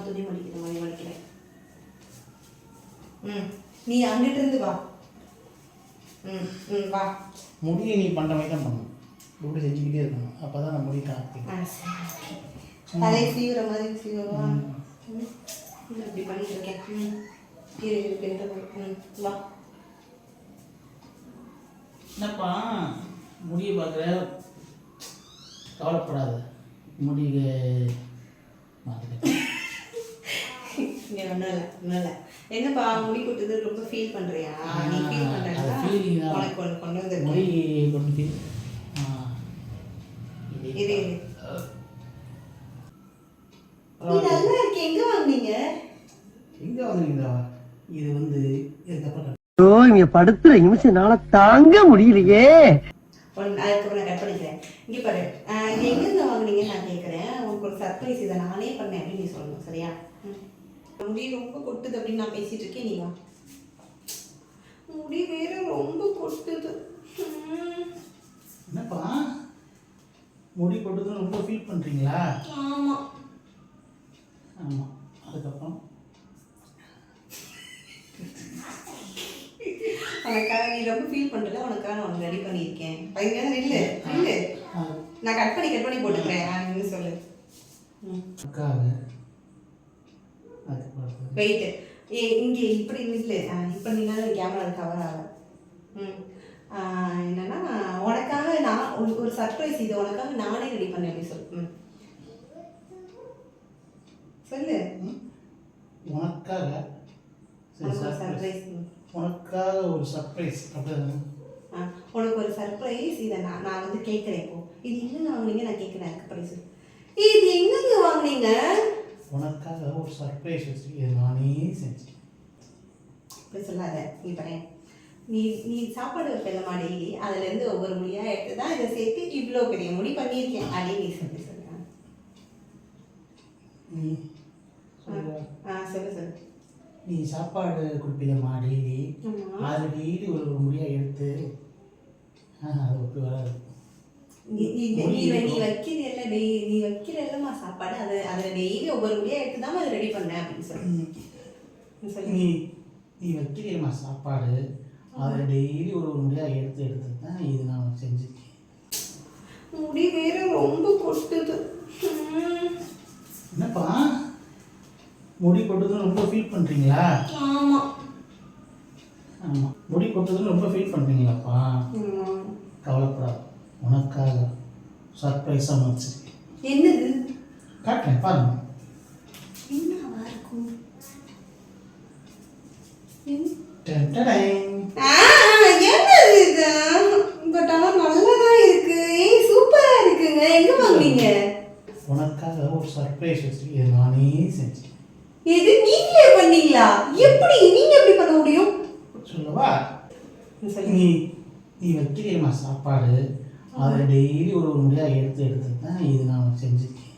துணி மடிக்கிற மாதிரி மடிக்கிறேன். நீ அங்கிட்டு இருந்து வா. வா. முடியை நீ பண்ணுற மாதிரி தான் பண்ணணும். இப்படி செஞ்சுக்கிட்டே இருக்கணும். அப்போ தான் நான் முடி காப்பேன். தலையை சீவுற மாதிரி சீவா. இப்படி பண்ணிட்டு இருக்கேன். வா. என்னப்பா முடியை பார்க்குற, கவலைப்படாத. முடிய இங்கே ஒன்றும் இல்லை. என்னப்பா முடி கொட்டுது ரொம்ப ஃபீல் பண்ணுறியா? நீ ஃபீல் பண்ணுறா உனக்கு ஒன்று கொண்டு வந்து முடி கொண்டு இது நல்லா இருக்கு. எங்கே வாங்கினீங்க? இது வந்து இங்க படுத்துற நிமிஷம்னால தாங்க முடியலையே. அதுக்கப்புறம் நான் கட் பண்ணிக்கிறேன். இங்கே பாரு, இது எங்கேருந்து வாங்கினீங்கன்னு நான் கேட்குறேன். உங்களுக்கு ஒரு சர்ப்ரைஸ், இதை நானே பண்ணேன் அப்படின்னு நீ சொல்லணும். சரியா? முடி ரொம்ப கொட்டுது அப்படின்னு நான் பேசிட்டு இருக்கேன். நீ வா. முடி வேற ரொம்ப கொட்டுது. என்னப்பா முடி கொட்டுதுன்னு ரொம்ப ஃபீல் பண்ணுறீங்களா? ஆமாம் ஆமாம். அதுக்கப்புறம் உனக்காக நீ ரொம்ப ஃபீல் பண்ணுறல, உனக்காக நான் உனக்கு ரெடி பண்ணியிருக்கேன். அதுக்காக இல்லை இல்லை, நான் கட் பண்ணி போட்டுக்கிறேன். சொல்லு. வெயிட்டு இங்கே இப்படி இல்லை, இப்போ நீங்களும் கேமரா கவர் ஆகலை. என்னன்னா உனக்காக நான் ஒரு சர்ப்ரைஸ், இது உனக்காக நானே ரெடி பண்ணேன் அப்படி சொல்லு. சொல்லு. உனக்காக சர்ப்ரைஸ், உனக்காக ஒரு சர்ப்ரைஸ். அப்படின்னா உனக்கு ஒரு சர்ப்ரைஸ். இதை நான் வந்து கேட்குறேன். இப்போ இது எங்கே வாங்கினீங்க நான் கேட்குறேன். அதுக்கப்புறம் சொல்லு. இது எங்கெங்க வாங்கினீங்க? உனக்காக ஒரு சர்ப்ரைஸ் வச்சு இதை நானே செஞ்சேன். இப்படி சொல்லாத. நீ பாரு, நீ சாப்பாடு வைப்பேன் டெய்லி, அதுலேருந்து ஒவ்வொரு முடியாக எடுத்து தான் இதை சேர்த்து இவ்வளோ பெரிய முடி பண்ணியிருக்கேன். அதே நீ சொல்லு. சொல்லு. நீ சாப்பாடு கொடுப்பீங்கம்மா டெய்லி, அது டெய்லி ஒரு முடியாக எடுத்து அது ஒப்பி வராது. நீ வைக்கிறல்லம்மா சாப்பாடு, அதில் டெய்லி ஒவ்வொரு முடியாக எடுத்து தான் அதை ரெடி பண்ணேன் அப்படின்னு சொல்லு. நீ வைக்கிறேம்மா சாப்பாடு, அதில் டெய்லி ஒரு முடியாக எடுத்து தான் இது நான் செஞ்சுருக்கேன். முடி வேற ரொம்ப கொட்டுது. என்னப்பா முடி கொட்டுதுன்னு ரொம்ப ஃபீல் பண்ணுறீங்களா? ஆமாம் ஆமாம். முடி கொட்டுதுன்னு ரொம்ப ஃபீல் பண்ணுறீங்களாப்பா? கவலைப்படாது. உனக்காக சர்ப்ரைஸாக வச்சுருக்கேன். என்னது? காட்டுறேன் பாருங்க. என்னவா இருக்கும்? என்னது இது? பட் ஆனால் நல்லதான் இருக்கு. சூப்பராக இருக்குங்க. எங்கே வாங்குனீங்க? உனக்காக ஒரு சர்ப்ரைஸ் வச்சு இதை நானே செஞ்சேன். எது நீங்களே பண்ணீங்களா? எப்படி நீங்க எப்படி பண்ண முடியும்? சொல்லவா? நீ வைக்கிறேம்மா சாப்பாடு, அதில் டெய்லி ஒரு முடியாக எடுத்து தான் இது நான் செஞ்சுருக்கேன்.